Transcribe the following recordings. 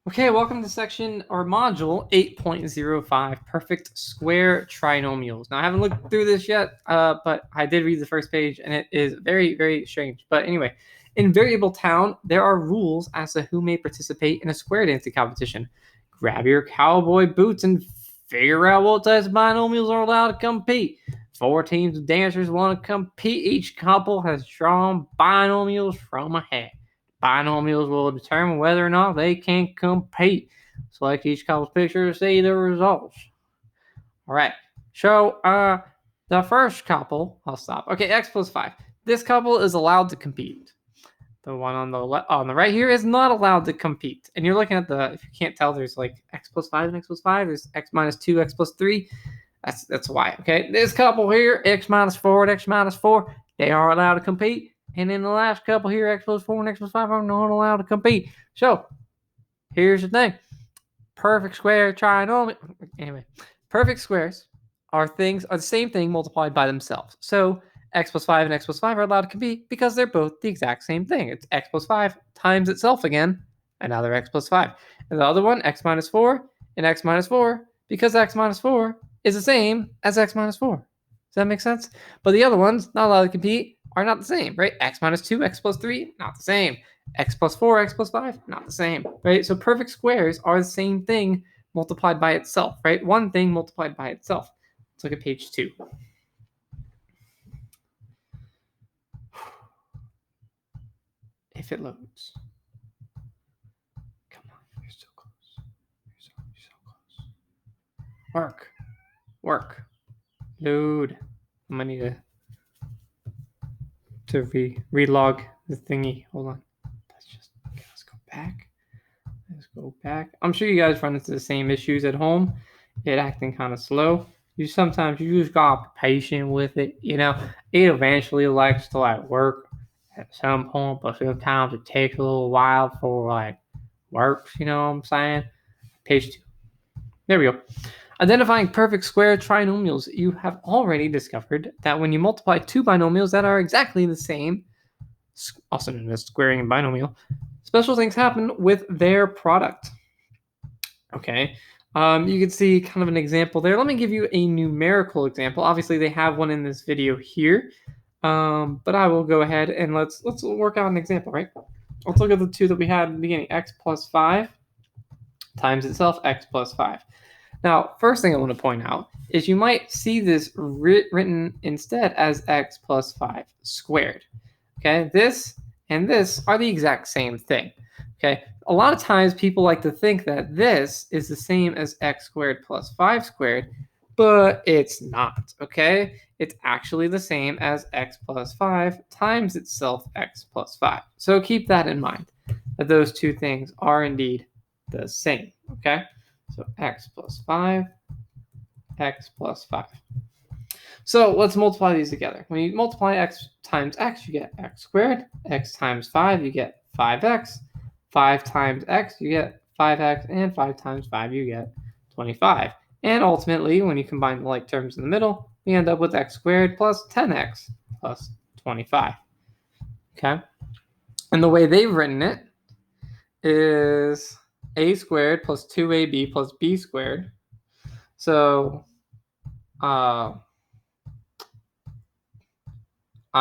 Okay, welcome to section or module 8.05, perfect square trinomials. Now, I haven't looked through this yet, but I did read the first page, and it is very, very strange. But anyway, in Variable Town, there are rules as to who may participate in a square dancing competition. Grab your cowboy boots and figure out what types of binomials are allowed to compete. 4 teams of dancers want to compete. Each couple has drawn binomials from a hat. Binomials will determine whether or not they can compete. Select each couple's picture to see the results. All right. So, the first couple, I'll stop. Okay, x plus 5. This couple is allowed to compete. The one on the right here is not allowed to compete. And you're looking at if you can't tell, there's like x plus 5 and x plus 5. There's x minus 2, x plus 3. That's why. Okay, this couple here, x minus 4 and x minus 4, they are allowed to compete. And in the last couple here, x plus 4 and x plus 5 are not allowed to compete. So, here's the thing. Perfect square trinomial. Anyway, perfect squares are the same thing multiplied by themselves. So, x plus 5 and x plus 5 are allowed to compete because they're both the exact same thing. It's x plus 5 times itself again, another x plus 5. And the other one, x minus 4 and x minus 4, because x minus 4 is the same as x minus 4. Does that make sense? But the other ones, not allowed to compete, are not the same, right? X minus 2, x plus 3, not the same. X plus 4, x plus 5, not the same, right? So perfect squares are the same thing multiplied by itself, right? One thing multiplied by itself. Let's look at page 2. If it loads. Come on, you're so close. You're so close. Work. Load. I'm gonna need to relog the thingy. Hold on. Let's go back. I'm sure you guys run into the same issues at home. It acting kind of slow. You just gotta be patient with it. It eventually likes to work at some point, but sometimes it takes a little while for works. You know what I'm saying? Page 2. There we go. Identifying perfect square trinomials. You have already discovered that when you multiply two binomials that are exactly the same, also known as squaring and binomial, special things happen with their product. Okay, you can see kind of an example there. Let me give you a numerical example. Obviously, they have one in this video here, but I will go ahead and let's work out an example, right? Let's look at the two that we had in the beginning. X plus 5 times itself, x plus 5. Now, first thing I want to point out is you might see this written instead as x plus 5 squared. Okay, this and this are the exact same thing. Okay, a lot of times people like to think that this is the same as x squared plus 5 squared, but it's not. Okay, it's actually the same as x plus 5 times itself, x plus 5. So keep that in mind, that those two things are indeed the same. Okay, so x plus 5, x plus 5. So let's multiply these together. When you multiply x times x, you get x squared. X times 5, you get 5x. 5 times x, you get 5x. And 5 times 5, you get 25. And ultimately, when you combine the like terms in the middle, we end up with x squared plus 10x plus 25. Okay? And the way they've written it is a squared plus 2ab plus b squared. So, I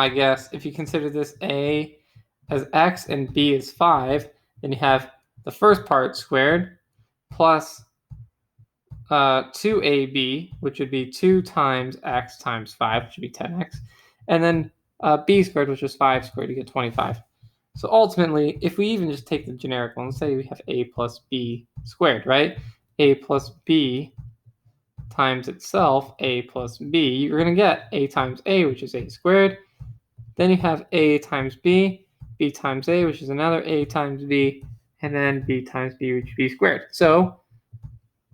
guess if you consider this a as x and b as 5, then you have the first part squared plus 2ab, which would be 2 times x times 5, which would be 10x, and then b squared, which is 5 squared, you get 25. So ultimately, if we even just take the generic one, let's say we have a plus b squared, right? A plus b times itself, a plus b, you're going to get a times a, which is a squared. Then you have a times b times a, which is another a times b, and then b times b, which is b squared. So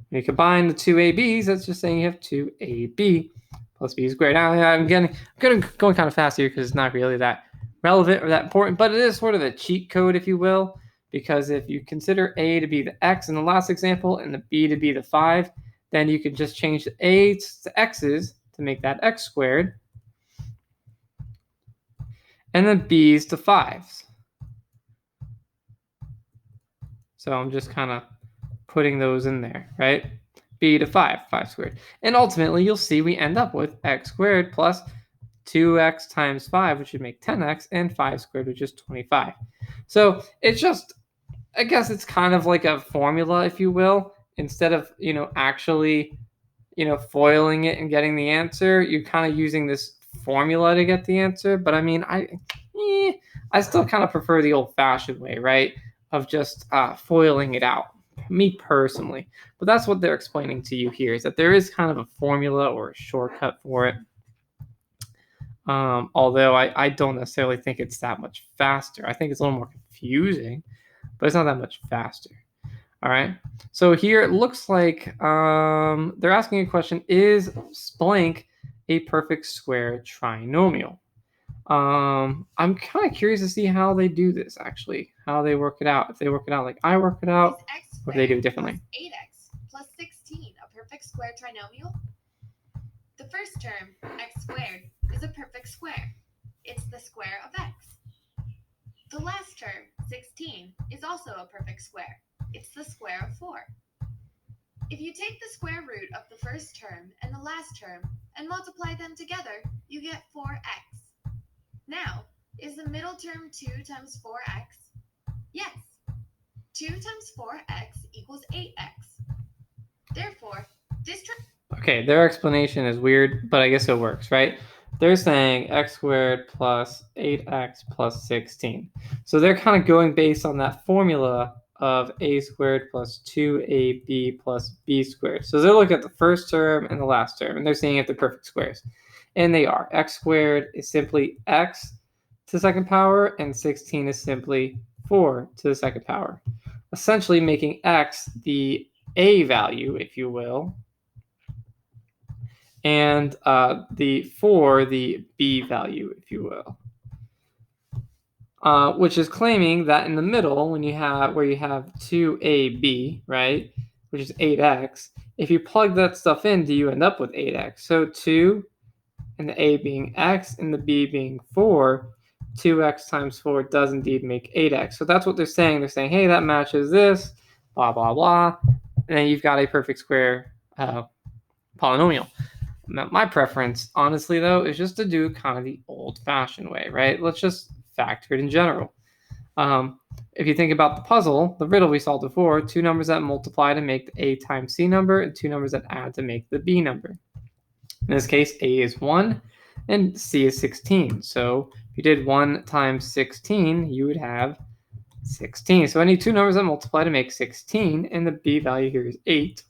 when you combine the two ab's, that's just saying you have 2ab plus b squared. Now I'm going kind of fast here because it's not really that relevant or that important, but it is sort of a cheat code, if you will, because if you consider a to be the x in the last example and the b to be the 5, then you can just change the a's to x's to make that x squared, and then b's to 5s. So I'm just kind of putting those in there, right? B to 5 squared. And ultimately, you'll see we end up with x squared plus 2x times 5, which would make 10x, and 5 squared, which is 25. So it's just, I guess it's kind of like a formula, if you will. Instead of, actually, foiling it and getting the answer, you're kind of using this formula to get the answer. But I mean, I still kind of prefer the old-fashioned way, right? Of just foiling it out, me personally. But that's what they're explaining to you here, is that there is kind of a formula or a shortcut for it. Although I don't necessarily think it's that much faster. I think it's a little more confusing, but it's not that much faster. All right. So here it looks like they're asking a question: is blank a perfect square trinomial? I'm kind of curious to see how they do this, actually, how they work it out. If they work it out like I work it out, or if they do it differently. 8x plus 16 a perfect square trinomial? The first term, x squared, is a perfect square. It's the square of x. The last term, 16, is also a perfect square. It's the square of 4. If you take the square root of the first term and the last term and multiply them together, you get 4x. Now, is the middle term 2 times 4x? Yes. 2 times 4x equals 8x. Therefore, this Okay, their explanation is weird, but I guess it works, right? They're saying x squared plus 8x plus 16. So they're kind of going based on that formula of a squared plus 2ab plus b squared. So they're looking at the first term and the last term, and they're seeing if they're perfect squares. And they are. X squared is simply x to the second power, and 16 is simply 4 to the second power. Essentially making x the a value, if you will, and the 4 the b value, if you will. Which is claiming that in the middle, when you have 2ab, right, which is 8x, if you plug that stuff in, do you end up with 8x? So 2 and the a being x and the b being 4, 2x times 4 does indeed make 8x. So that's what they're saying. They're saying, hey, that matches this, blah, blah, blah. And then you've got a perfect square polynomial. My preference, honestly, though, is just to do kind of the old-fashioned way, right? Let's just factor it in general. If you think about the puzzle, the riddle we solved before, 2 numbers that multiply to make the a times c number and 2 numbers that add to make the b number. In this case, a is 1 and c is 16. So if you did 1 times 16, you would have 16. So I need 2 numbers that multiply to make 16, and the b value here is 8.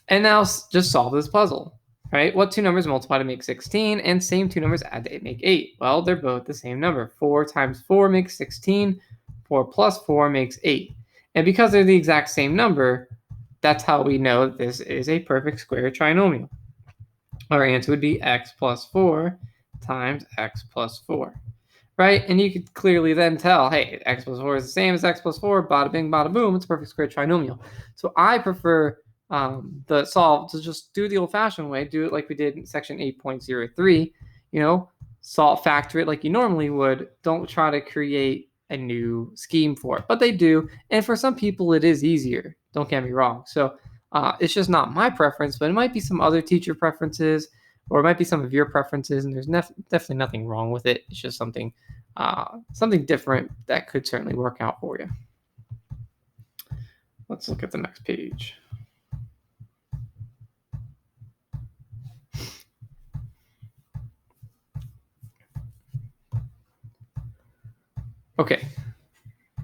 And now just solve this puzzle, right? What 2 numbers multiply to make 16, and same 2 numbers add to make 8? Well, they're both the same number. 4 times 4 makes 16. 4 plus 4 makes 8. And because they're the exact same number, that's how we know that this is a perfect square trinomial. Our answer would be x plus 4 times x plus 4, right? And you could clearly then tell, hey, x plus 4 is the same as x plus 4, bada bing, bada boom, it's a perfect square trinomial. So I prefer the solve to just do the old-fashioned way, do it like we did in section 8.03, factor it like you normally would. Don't try to create a new scheme for it, but they do. And for some people, it is easier. Don't get me wrong. So it's just not my preference, but it might be some other teacher preferences, or it might be some of your preferences, and there's definitely nothing wrong with it. It's just something different that could certainly work out for you. Let's look at the next page. Okay,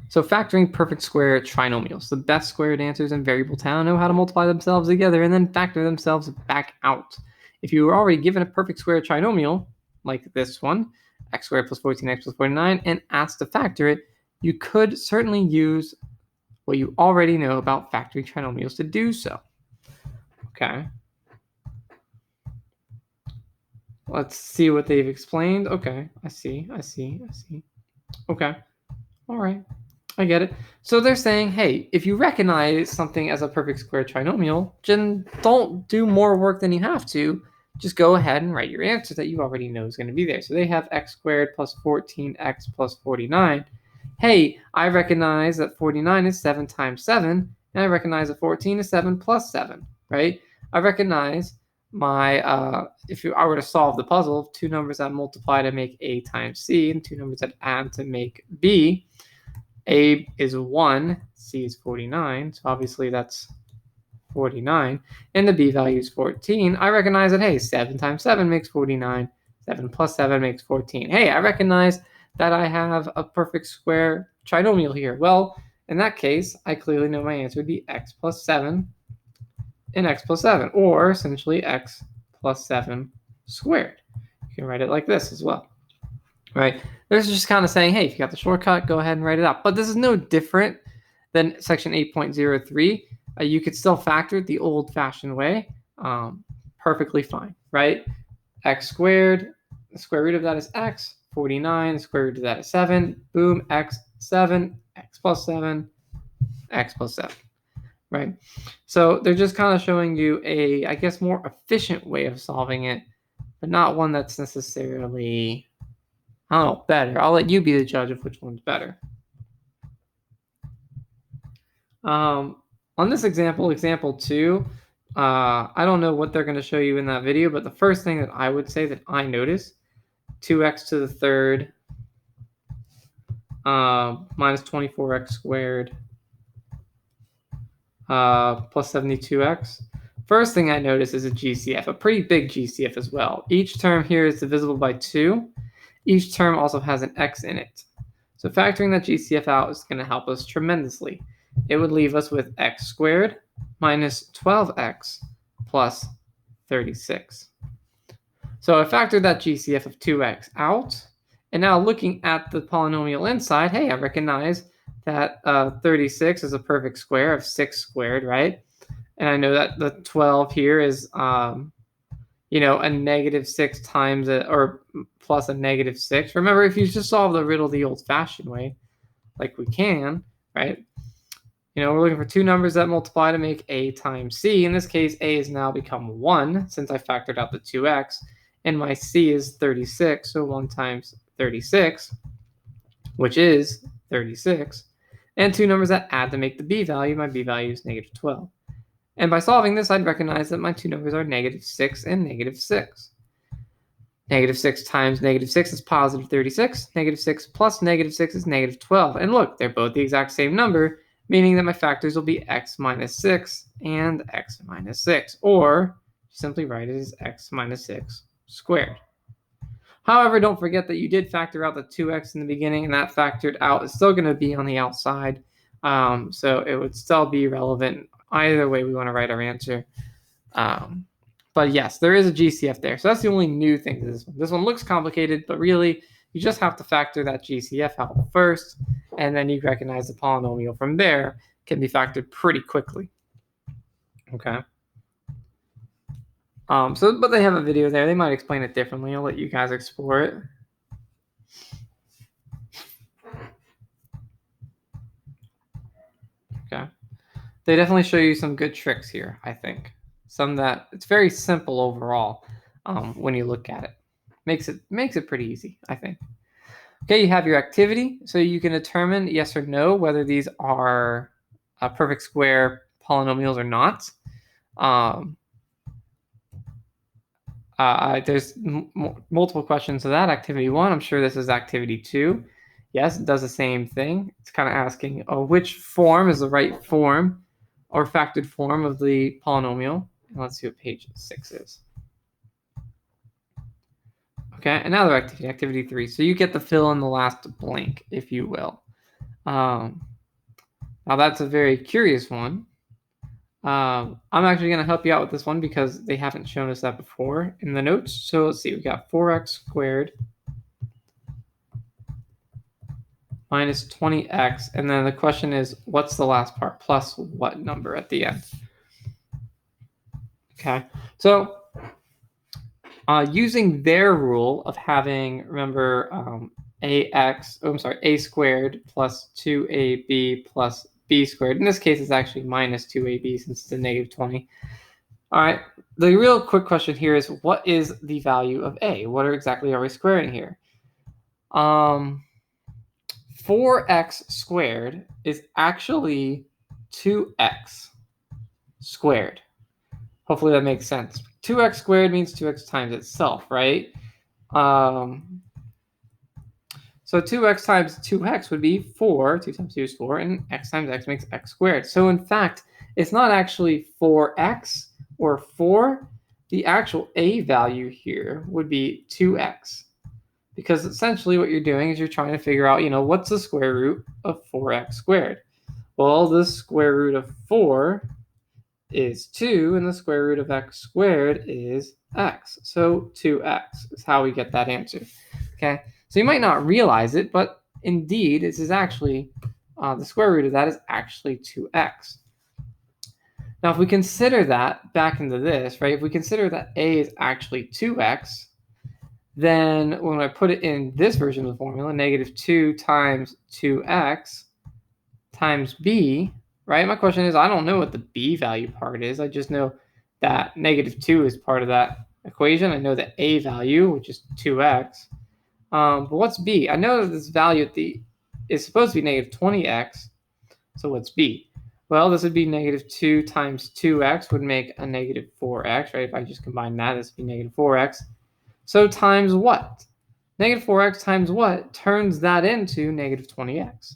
so factoring perfect square trinomials. The best squared answers in variable town know how to multiply themselves together and then factor themselves back out. If you were already given a perfect square trinomial, like this one, x squared plus 14x plus 49, and asked to factor it, you could certainly use what you already know about factoring trinomials to do so. Okay. Let's see what they've explained. Okay, I see. Okay, all right, I get it. So they're saying, hey, if you recognize something as a perfect square trinomial, then don't do more work than you have to. Just go ahead and write your answer that you already know is going to be there. So they have x squared plus 14x plus 49. Hey, I recognize that 49 is 7 times 7, And I recognize that 14 is 7 plus 7, right? I recognize my, if I were to solve the puzzle, two numbers that multiply to make A times C and two numbers that add to make B, A is 1, C is 49, so obviously that's 49, and the B value is 14, I recognize that, hey, 7 times 7 makes 49, 7 plus 7 makes 14. Hey, I recognize that I have a perfect square trinomial here. Well, in that case, I clearly know my answer would be x plus 7 and x plus 7, or essentially x plus 7 squared. You can write it like this as well, right? This is just kind of saying, hey, if you got the shortcut, go ahead and write it out. But this is no different than section 8.03. You could still factor it the old-fashioned way, perfectly fine, right? X squared, the square root of that is x, 49, the square root of that is 7, boom, x, 7, x plus 7, x plus 7, right? So they're just kind of showing you a, I guess, more efficient way of solving it, but not one that's necessarily, I don't know, better. I'll let you be the judge of which one's better. On this example 2, I don't know what they're going to show you in that video, but the first thing that I would say that I notice, 2x to the third minus 24x squared plus 72x. First thing I notice is a GCF, a pretty big GCF as well. Each term here is divisible by 2. Each term also has an x in it. So factoring that GCF out is going to help us tremendously. It would leave us with x squared minus 12x plus 36. So I factored that GCF of 2x out. And now looking at the polynomial inside, hey, I recognize that 36 is a perfect square of 6 squared, right? And I know that the 12 here is, a negative 6 times or plus a negative 6. Remember, if you just solve the riddle the old-fashioned way, like we can, right? We're looking for two numbers that multiply to make A times C. In this case, A has now become 1 since I factored out the 2x, and my C is 36, so 1 times 36, which is 36, and two numbers that add to make the B value. My B value is negative 12. And by solving this, I'd recognize that my two numbers are negative 6 and negative 6. Negative 6 times negative 6 is positive 36. Negative 6 plus negative 6 is negative 12. And look, they're both the exact same number, meaning that my factors will be x minus 6 and x minus 6. Or simply write it as x minus 6 squared. However, don't forget that you did factor out the 2x in the beginning, and that factored out is still going to be on the outside. So it would still be relevant either way we want to write our answer. But yes, there is a GCF there. So that's the only new thing to this one. This one looks complicated, but really you just have to factor that GCF out first, and then you recognize the polynomial from there can be factored pretty quickly. Okay. But they have a video there. They might explain it differently. I'll let you guys explore it. Okay. They definitely show you some good tricks here, I think. Some that it's very simple overall when you look at it. Makes it pretty easy, I think. Okay, you have your activity, so you can determine yes or no whether these are perfect square polynomials or not. There's multiple questions to that. Activity 1, I'm sure this is activity 2. Yes, it does the same thing. It's kind of asking which form is the right form or factored form of the polynomial. And let's see what page 6 is. Okay, another activity, activity 3. So you get to fill in the last blank, if you will. Now that's a very curious one. I'm actually going to help you out with this one because they haven't shown us that before in the notes. So let's see, we got 4x squared minus 20x. And then the question is, what's the last part? Plus what number at the end? Okay, so using their rule of having, remember, a squared plus 2ab plus b squared. In this case, it's actually minus 2ab since it's a negative 20. All right, the real quick question here is, what is the value of a? What exactly are we squaring here? 4x squared is actually 2x squared. Hopefully that makes sense. 2x squared means 2x times itself, right? So 2x times 2x would be 4. 2 times 2 is 4, and x times x makes x squared. So in fact, it's not actually 4x or 4. The actual a value here would be 2x. Because essentially what you're doing is you're trying to figure out, what's the square root of 4x squared? Well, the square root of 4 is 2, and the square root of x squared is x. So 2x is how we get that answer. Okay, so you might not realize it, but indeed, this is actually, the square root of that is actually 2x. Now, if we consider that back into this, right, if we consider that a is actually 2x, then when I put it in this version of the formula, negative 2 times 2x times b, right? My question is, I don't know what the b value part is. I just know that negative 2 is part of that equation. I know the a value, which is 2x. But what's b? I know that this value is supposed to be negative 20x. So what's b? Well, this would be negative 2 times 2x would make a negative 4x, right? If I just combine that, this would be negative 4x. So times what? Negative 4x times what turns that into negative 20x?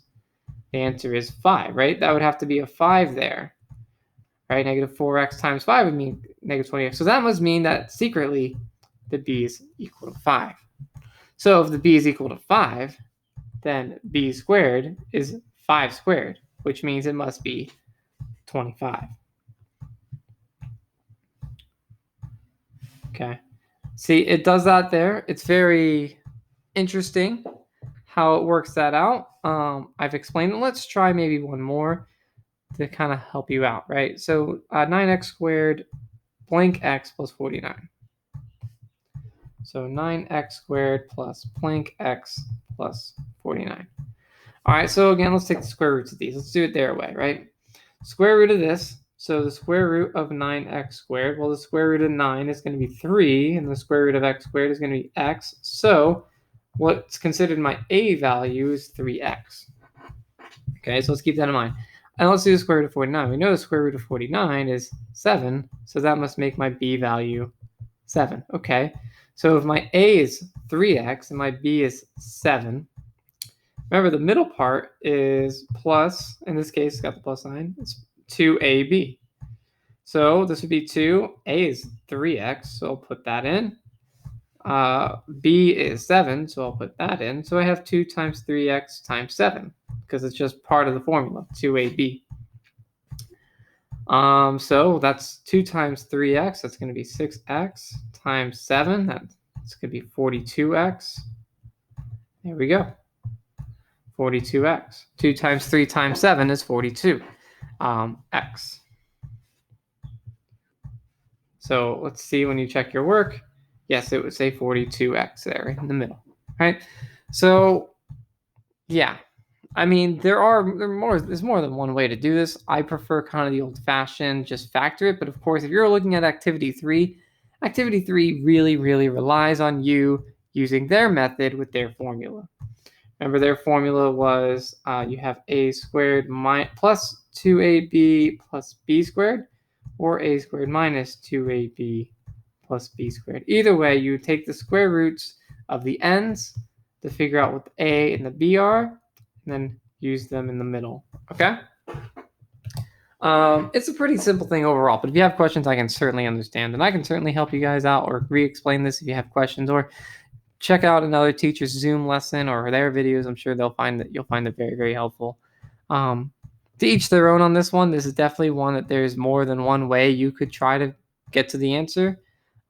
The answer is 5, right? That would have to be a 5 there, right? Negative 4x times 5 would mean negative 20x. So that must mean that secretly the b is equal to 5. So if the b is equal to 5, then b squared is 5 squared, which means it must be 25. Okay. See, it does that there. It's very interesting how it works that out. I've explained it. Let's try maybe one more to kind of help you out, right? So 9x squared blank x plus 49. So 9x squared plus blank x plus 49. All right, so again, let's take the square roots of these. Let's do it their way, right? Square root of this. So the square root of 9x squared, well, the square root of 9 is going to be 3, and the square root of x squared is going to be x. So what's considered my a value is 3x. Okay, so let's keep that in mind. And let's do the square root of 49. We know the square root of 49 is 7, so that must make my b value 7. Okay, so if my a is 3x and my b is 7, remember the middle part is plus, in this case, it's got the plus sign, it's 2ab. So this would be 2, a is 3x, so I'll put that in. B is 7, so I'll put that in. So I have 2 times 3x times 7, because it's just part of the formula, 2ab. So that's 2 times 3x, that's going to be 6x times 7, that's going to be 42x. There we go. 42x. 2 times 3 times 7 is 42. X. So let's see when you check your work. Yes, it would say 42x there in the middle, right? So, yeah. I mean, there's more than one way to do this. I prefer kind of the old-fashioned, just factor it. But of course, if you're looking at activity 3 really, really relies on you using their method with their formula. Remember, their formula was you have a squared plus 2ab plus b squared, or a squared minus 2ab plus b squared. Either way, you take the square roots of the ends to figure out what the a and the b are, and then use them in the middle. Okay? It's a pretty simple thing overall, but if you have questions, I can certainly understand, and I can certainly help you guys out or re-explain this if you have questions, or check out another teacher's Zoom lesson or their videos. I'm sure you'll find it very, very helpful. To each their own on this one. This is definitely one that there's more than one way you could try to get to the answer.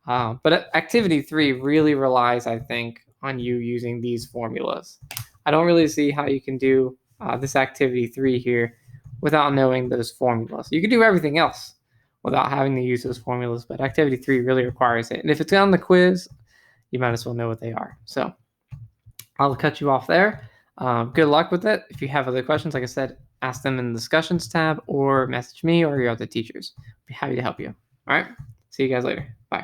But activity 3 really relies, I think, on you using these formulas. I don't really see how you can do this activity 3 here without knowing those formulas. You can do everything else without having to use those formulas, but activity 3 really requires it. And if it's on the quiz, you might as well know what they are. So I'll cut you off there. Good luck with it. If you have other questions, like I said, ask them in the discussions tab or message me or your other teachers. I'll be happy to help you. All right. See you guys later.